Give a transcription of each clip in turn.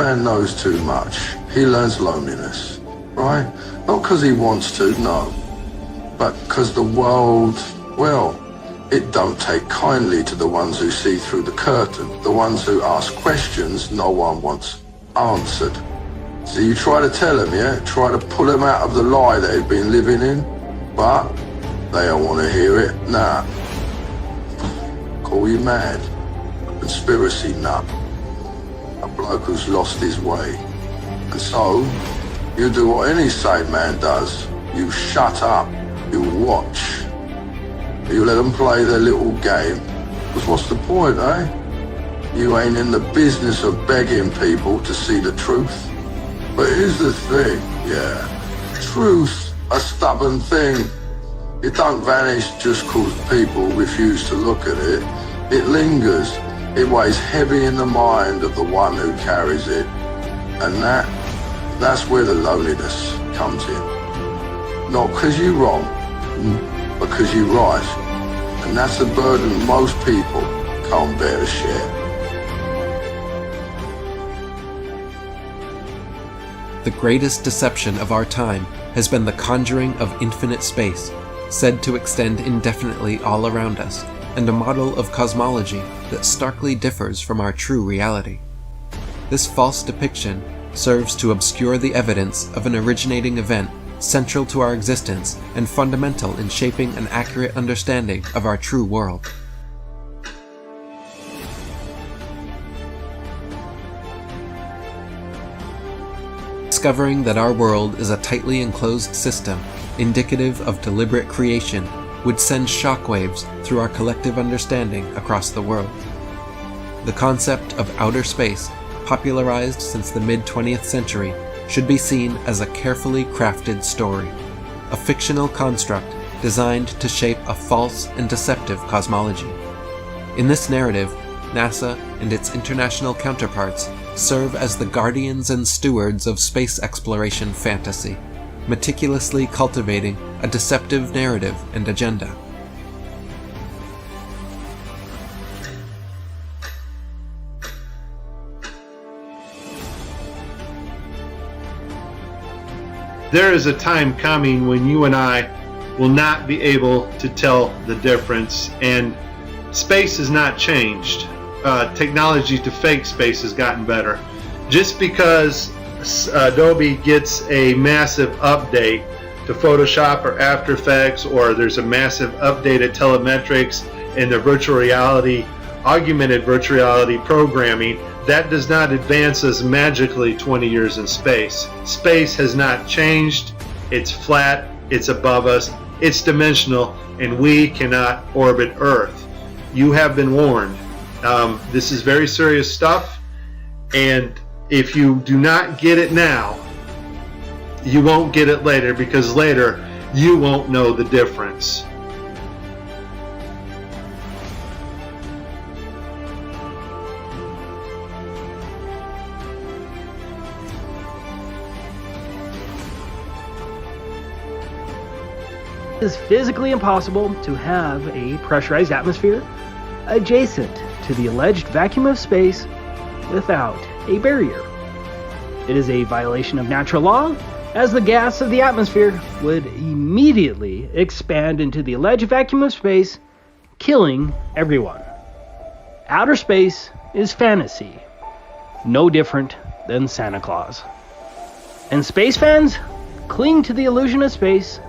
man knows too much, he learns loneliness, right? Not because he wants to, no, but because the world, well, it don't take kindly to the ones who see through the curtain, the ones who ask questions no one wants answered. So you try to tell them, yeah? Try to pull them out of the lie that they've been living in, but they don't want to hear it, nah. Call you mad, conspiracy nut, a bloke who's lost his way. And so, you do what any sane man does. You shut up, you watch. You let them play their little game. Because what's the point, eh? You ain't in the business of begging people to see the truth. But here's the thing, yeah. Truth, a stubborn thing. It don't vanish just cause people refuse to look at it. It lingers. It weighs heavy in the mind of the one who carries it. And that's where the loneliness comes in. Not because you're wrong, but because you're right. And that's a burden most people can't bear to share. The greatest deception of our time has been the conjuring of infinite space, said to extend indefinitely all around us, and a model of cosmology that starkly differs from our true reality. This false depiction serves to obscure the evidence of an originating event central to our existence and fundamental in shaping an accurate understanding of our true world. Discovering that our world is a tightly enclosed system, indicative of deliberate creation, would send shockwaves through our collective understanding across the world. The concept of outer space, popularized since the mid-20th century, should be seen as a carefully crafted story, a fictional construct designed to shape a false and deceptive cosmology. In this narrative, NASA and its international counterparts serve as the guardians and stewards of space exploration fantasy, meticulously cultivating a deceptive narrative and agenda. There is a time coming when you and I will not be able to tell the difference, and space has not changed. Technology to fake space has gotten better. Just because Adobe gets a massive update to Photoshop or After Effects, or there's a massive update at Telemetrics and the virtual reality, augmented virtual reality programming, that does not advance us magically 20 years in space. Space has not changed. It's flat, it's above us, it's dimensional, and we cannot orbit Earth. You have been warned. This is very serious stuff, and if you do not get it now, you won't get it later, because later you won't know the difference. It is physically impossible to have a pressurized atmosphere adjacent to the alleged vacuum of space without a barrier. It is a violation of natural law, as the gas of the atmosphere would immediately expand into the alleged vacuum of space, killing everyone. Outer space is fantasy, no different than Santa Claus. And space fans cling to the illusion of space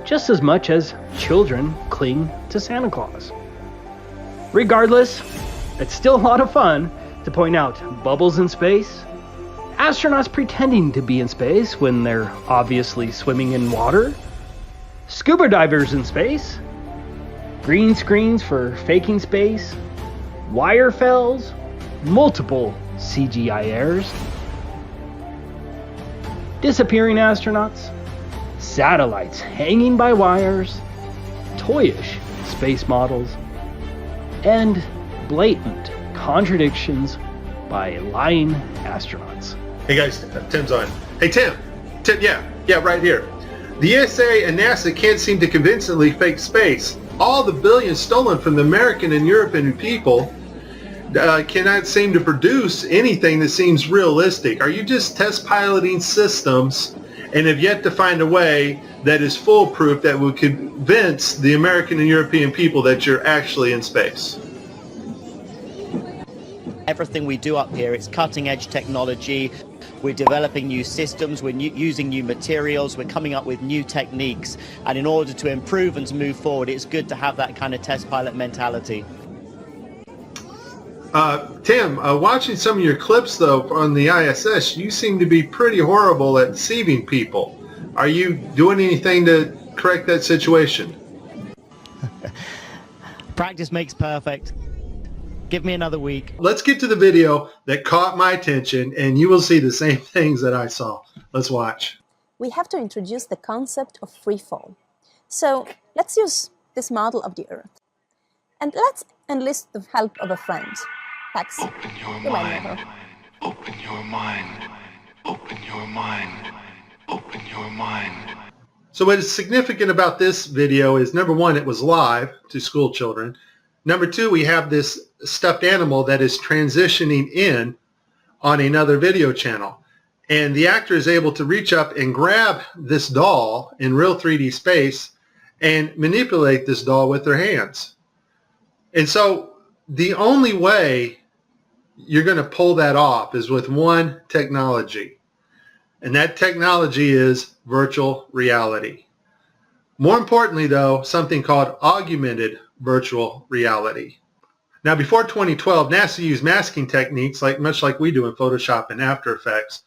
just as much as children cling to Santa Claus. Regardless, it's still a lot of fun to point out bubbles in space, astronauts pretending to be in space when they're obviously swimming in water, scuba divers in space, green screens for faking space, wire fells, multiple CGI errors, disappearing astronauts, satellites hanging by wires, toyish space models, and blatant contradictions by lying astronauts. Hey guys, Tim's on. Hey Tim, yeah, right here. The ESA and NASA can't seem to convincingly fake space. All the billions stolen from the American and European people, cannot seem to produce anything that seems realistic. Are you just test piloting systems and have yet to find a way that is foolproof that would convince the American and European people that you're actually in space? Everything we do up here, it's cutting edge technology. We're developing new systems, we're using new materials, we're coming up with new techniques. And in order to improve and to move forward, it's good to have that kind of test pilot mentality. Tim, watching some of your clips, though, on the ISS, you seem to be pretty horrible at deceiving people. Are you doing anything to correct that situation? Practice makes perfect. Give me another week. Let's get to the video that caught my attention, and you will see the same things that I saw. Let's watch. We have to introduce the concept of free fall. So let's use this model of the Earth. And let's enlist the help of a friend. Pax, open your mind, open your mind, open your mind, open your mind. So what is significant about this video is, number one, it was live to school children. Number two, we have this stuffed animal that is transitioning in on another video channel. And the actor is able to reach up and grab this doll in real 3D space and manipulate this doll with their hands. And so the only way you're going to pull that off is with one technology. And that technology is virtual reality. More importantly, though, something called augmented virtual reality. Now, before 2012, NASA used masking techniques much like we do in Photoshop and After Effects.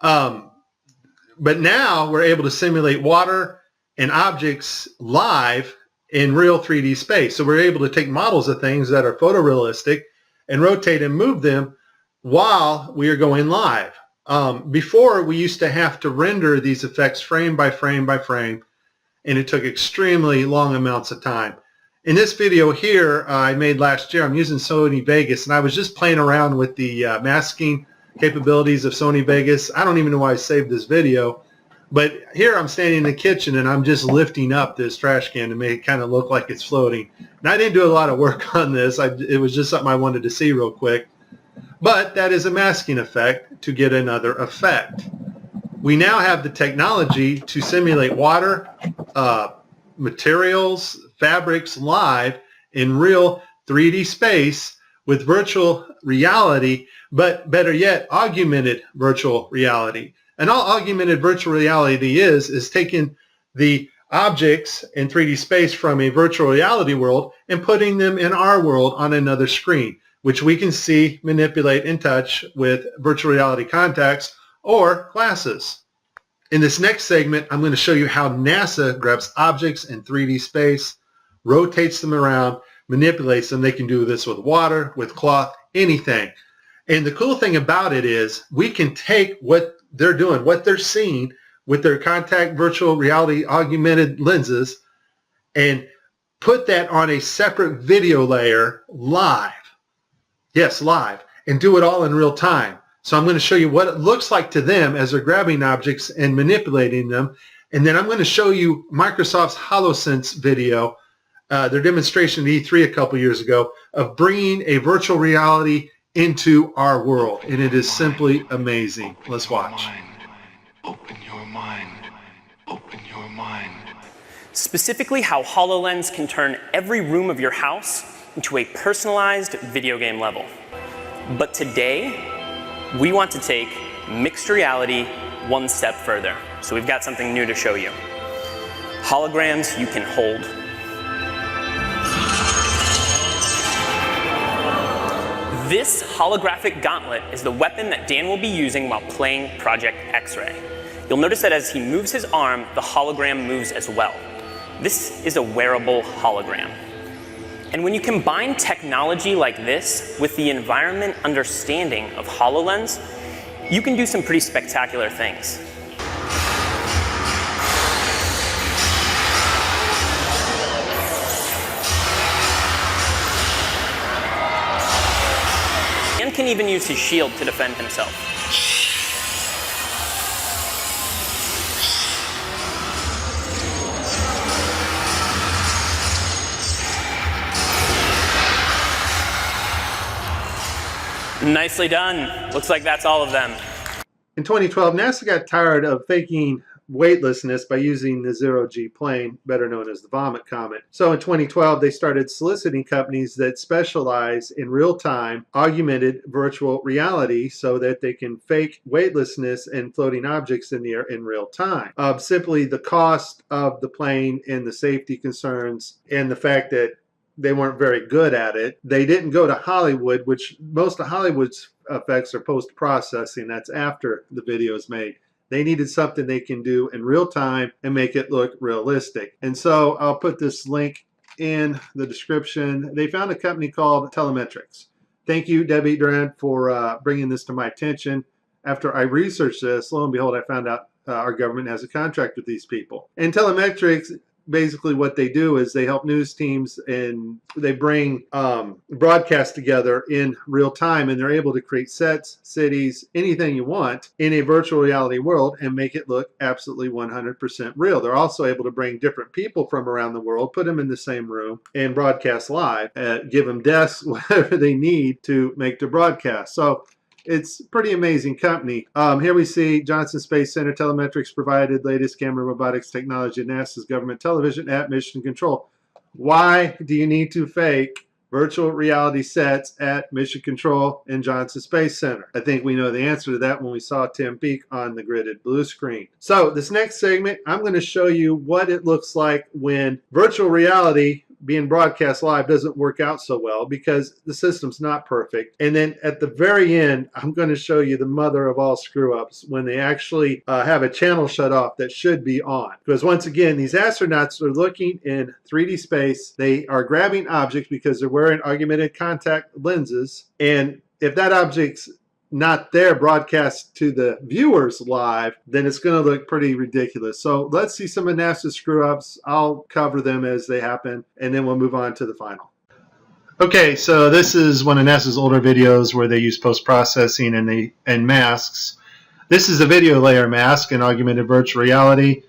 But now we're able to simulate water and objects live in real 3D space. So we're able to take models of things that are photorealistic and rotate and move them while we are going live. Before, we used to have to render these effects frame by frame by frame, and it took extremely long amounts of time. In this video here I made last year, I'm using Sony Vegas, and I was just playing around with the masking capabilities of Sony Vegas. I don't even know why I saved this video, but here I'm standing in the kitchen and I'm just lifting up this trash can to make it kind of look like it's floating. And I didn't do a lot of work on this. It was just something I wanted to see real quick. But that is a masking effect to get another effect. We now have the technology to simulate water, materials, fabrics live in real 3D space with virtual reality, but better yet, augmented virtual reality. And all augmented virtual reality is taking the objects in 3D space from a virtual reality world and putting them in our world on another screen, which we can see, manipulate, and touch with virtual reality contacts or glasses. In this next segment, I'm going to show you how NASA grabs objects in 3D space, rotates them around, manipulates them. They can do this with water, with cloth, anything. And the cool thing about it is we can take what they're doing, what they're seeing with their contact virtual reality augmented lenses, and put that on a separate video layer live. Yes, live, and do it all in real time. So I'm going to show you what it looks like to them as they're grabbing objects and manipulating them. And then I'm going to show you Microsoft's HoloSense video, their demonstration at E3 a couple years ago, of bringing a virtual reality into our world. And it is simply amazing. Let's watch. Open your mind. Open your mind. Specifically, how HoloLens can turn every room of your house into a personalized video game level. But today, we want to take mixed reality one step further. So we've got something new to show you. Holograms you can hold. This holographic gauntlet is the weapon that Dan will be using while playing Project X-Ray. You'll notice that as he moves his arm, the hologram moves as well. This is a wearable hologram. And when you combine technology like this with the environment understanding of HoloLens, you can do some pretty spectacular things. Dan can even use his shield to defend himself. Nicely done. Looks like that's all of them. In 2012, NASA got tired of faking weightlessness by using the zero-G plane, better known as the Vomit Comet. So in 2012, they started soliciting companies that specialize in real-time augmented virtual reality so that they can fake weightlessness and floating objects in the air in real time. Simply the cost of the plane and the safety concerns and the fact that they weren't very good at it. They didn't go to Hollywood, which most of Hollywood's effects are post-processing. That's after the video is made. They needed something they can do in real time and make it look realistic. And so I'll put this link in the description. They found a company called Telemetrics. Thank you, Debbie Durant, for bringing this to my attention. After I researched this, lo and behold, I found out our government has a contract with these people. And Telemetrics, basically what they do is they help news teams and they bring broadcasts together in real time, and they're able to create sets, cities, anything you want in a virtual reality world and make it look absolutely 100% real. They're also able to bring different people from around the world, put them in the same room and broadcast live, give them desks, whatever they need to make the broadcast. So it's a pretty amazing company. Here we see Johnson Space Center. Telemetrics provided latest camera robotics technology at NASA's government television at Mission Control. Why do you need to fake virtual reality sets at Mission Control and Johnson Space Center? I think we know the answer to that when we saw Tim Peake on the gridded blue screen. So this next segment, I'm going to show you what it looks like when virtual reality being broadcast live doesn't work out so well because the system's not perfect. And then at the very end, I'm going to show you the mother of all screw-ups when they actually have a channel shut off that should be on. Because once again, these astronauts are looking in 3D space. They are grabbing objects because they're wearing augmented contact lenses. And if that object's not there broadcast to the viewers live, then it's going to look pretty ridiculous. So let's see some of NASA's screw-ups. I'll cover them as they happen, and then we'll move on to the final. Okay, so this is one of NASA's older videos where they use post-processing and masks. This is a video layer mask in augmented virtual reality.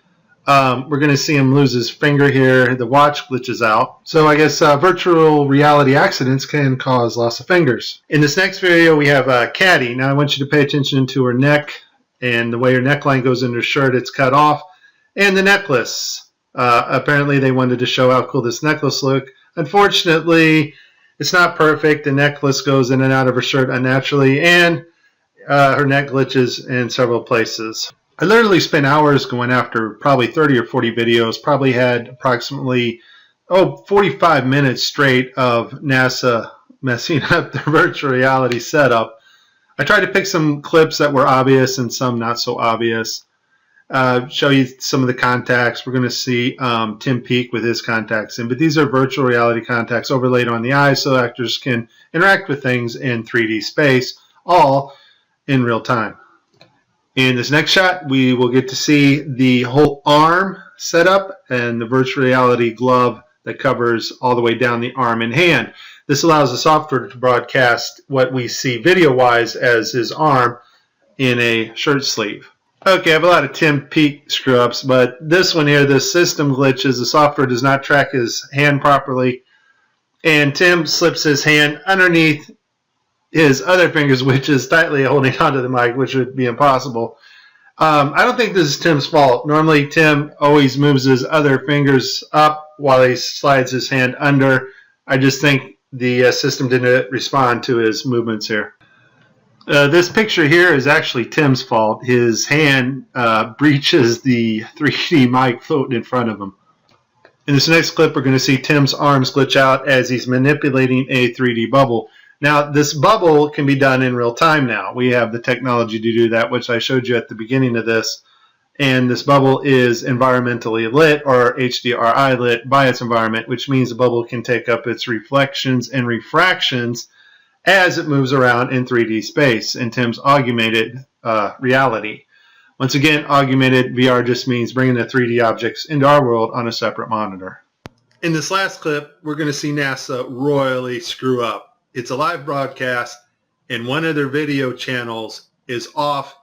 We're going to see him lose his finger here. The watch glitches out. So I guess virtual reality accidents can cause loss of fingers. In this next video, we have Caddy. Now I want you to pay attention to her neck and the way her neckline goes into her shirt. It's cut off. And the necklace. Apparently they wanted to show how cool this necklace looked. Unfortunately, it's not perfect. The necklace goes in and out of her shirt unnaturally, and her neck glitches in several places. I literally spent hours going after probably 30 or 40 videos, probably had approximately 45 minutes straight of NASA messing up their virtual reality setup. I tried to pick some clips that were obvious and some not so obvious. Show you some of the contacts. We're going to see Tim Peake with his contacts in, but these are virtual reality contacts overlaid on the eyes so actors can interact with things in 3D space, all in real time. In this next shot, we will get to see the whole arm setup and the virtual reality glove that covers all the way down the arm and hand. This allows the software to broadcast what we see video-wise as his arm in a shirt sleeve. Okay, I have a lot of Tim Peake screw-ups, but this one here, the system glitches. The software does not track his hand properly, and Tim slips his hand underneath his other fingers, which is tightly holding onto the mic, which would be impossible. I don't think this is Tim's fault. Normally, Tim always moves his other fingers up while he slides his hand under. I just think the system didn't respond to his movements here. This picture here is actually Tim's fault. His hand breaches the 3D mic floating in front of him. In this next clip, we're going to see Tim's arms glitch out as he's manipulating a 3D bubble. Now, this bubble can be done in real time now. We have the technology to do that, which I showed you at the beginning of this. And this bubble is environmentally lit, or HDRI lit, by its environment, which means the bubble can take up its reflections and refractions as it moves around in 3D space in Tim's augmented reality. Once again, augmented VR just means bringing the 3D objects into our world on a separate monitor. In this last clip, we're going to see NASA royally screw up. It's a live broadcast, and one of their video channels is off,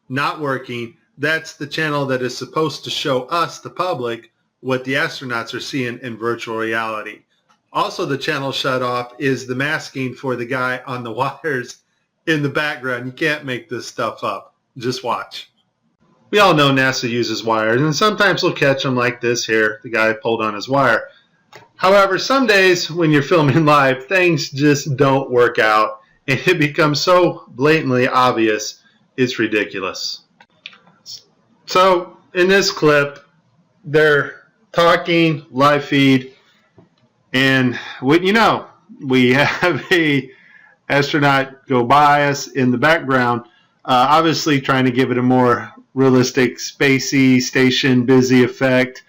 not working. That's the channel that is supposed to show us, the public, what the astronauts are seeing in virtual reality. Also, the channel shut off is the masking for the guy on the wires in the background. You can't make this stuff up. Just watch. We all know NASA uses wires, and sometimes they'll catch them like this here. The guy pulled on his wire. However, some days when you're filming live, things just don't work out, and it becomes so blatantly obvious, it's ridiculous. So, in this clip, they're talking, live feed, and what you know, we have a astronaut go by us in the background, obviously trying to give it a more realistic, spacey, station busy effect.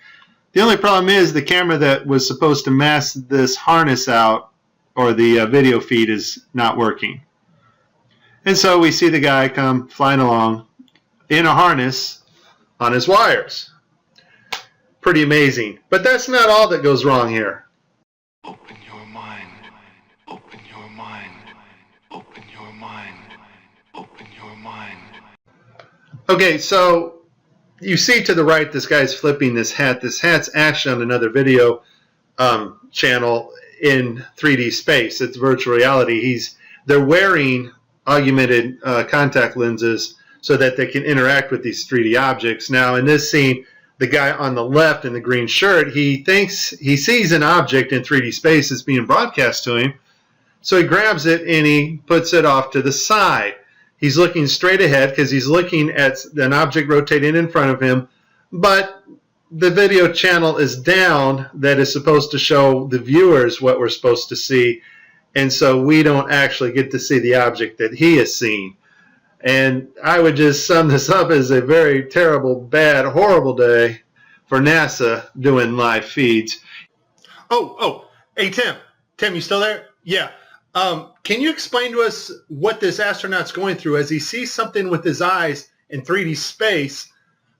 The only problem is the camera that was supposed to mask this harness out, or the video feed, is not working. And so we see the guy come flying along in a harness on his wires. Pretty amazing. But that's not all that goes wrong here. Open your mind. Open your mind. Open your mind. Open your mind. Okay, so you see to the right, this guy's flipping this hat. This hat's actually on another video channel in 3D space. It's virtual reality. They're wearing augmented contact lenses so that they can interact with these 3D objects. Now, in this scene, the guy on the left in the green shirt, he thinks he sees an object in 3D space that's being broadcast to him. So he grabs it and he puts it off to the side. He's looking straight ahead because he's looking at an object rotating in front of him, but the video channel is down that is supposed to show the viewers what we're supposed to see, and so we don't actually get to see the object that he is seeing. And I would just sum this up as a very terrible, bad, horrible day for NASA doing live feeds. Hey, Tim, you still there? Yeah. Can you explain to us what this astronaut's going through as he sees something with his eyes in 3D space,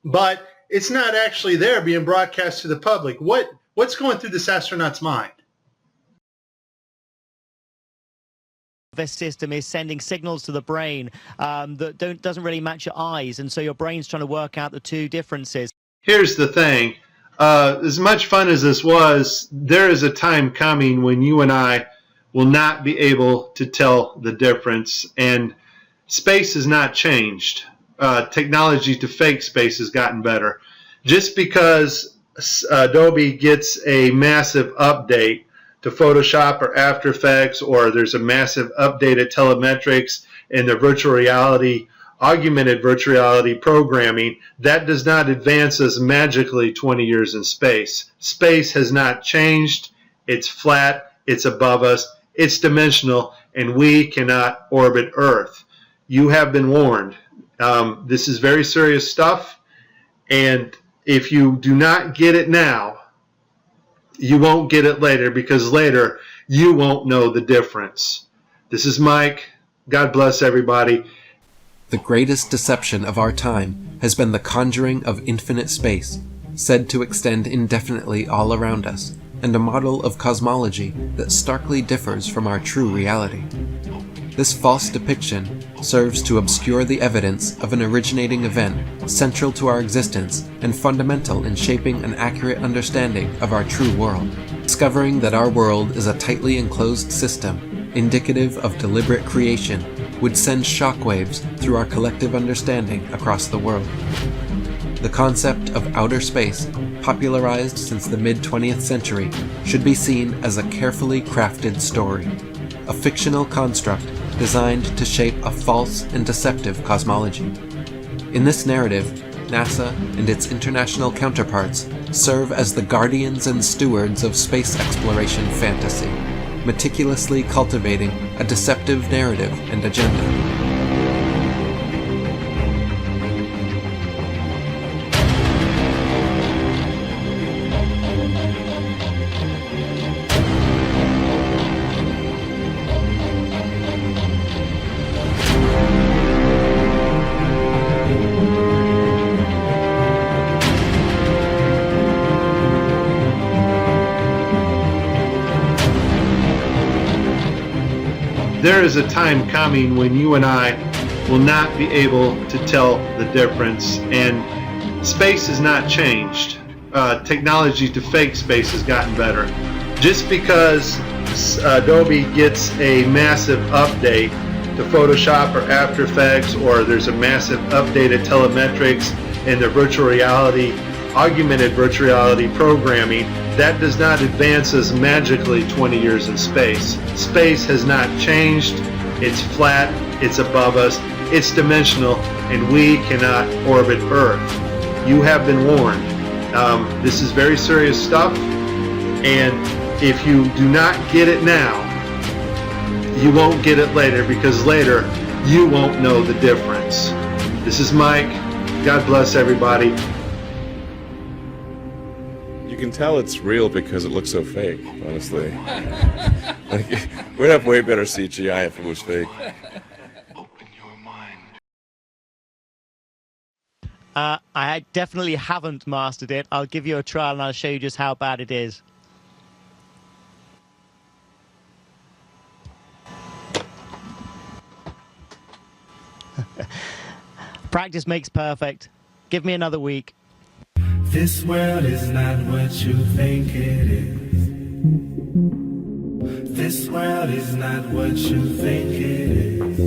but it's not actually there being broadcast to the public? What's going through this astronaut's mind? This system is sending signals to the brain that doesn't really match your eyes, and so your brain's trying to work out the two differences. Here's the thing. As much fun as this was, there is a time coming when you and I will not be able to tell the difference, and space has not changed. Technology to fake space has gotten better. Just because Adobe gets a massive update to Photoshop or After Effects, or there's a massive update at Telemetrics and the virtual reality, augmented virtual reality programming, that does not advance us magically 20 years in space. Space has not changed. It's flat. It's above us. It's dimensional, and we cannot orbit Earth. You have been warned. This is very serious stuff, and if you do not get it now, you won't get it later, because later you won't know the difference. This is Mike. God bless everybody. The greatest deception of our time has been the conjuring of infinite space, said to extend indefinitely all around us, and a model of cosmology that starkly differs from our true reality. This false depiction serves to obscure the evidence of an originating event central to our existence and fundamental in shaping an accurate understanding of our true world. Discovering that our world is a tightly enclosed system, indicative of deliberate creation, would send shockwaves through our collective understanding across the world. The concept of outer space, popularized since the mid-20th century, should be seen as a carefully crafted story, a fictional construct designed to shape a false and deceptive cosmology. In this narrative, NASA and its international counterparts serve as the guardians and stewards of space exploration fantasy, meticulously cultivating a deceptive narrative and agenda. There is a time coming when you and I will not be able to tell the difference, and space has not changed. Technology to fake space has gotten better. Just because Adobe gets a massive update to Photoshop or After Effects, or there's a massive update of telemetrics and the virtual reality, augmented virtual reality programming, that does not advance us magically 20 years in space. Space has not changed. It's flat, it's above us, it's dimensional, and we cannot orbit Earth. You have been warned. This is very serious stuff, and if you do not get it now, you won't get it later, because later you won't know the difference. This is Mike. God bless everybody. You can tell it's real because it looks so fake, honestly. Like, we'd have way better CGI if it was fake. Open your mind. I definitely haven't mastered it. I'll give you a trial and I'll show you just how bad it is. Practice makes perfect. Give me another week. This world is not what you think it is. This world is not what you think it is.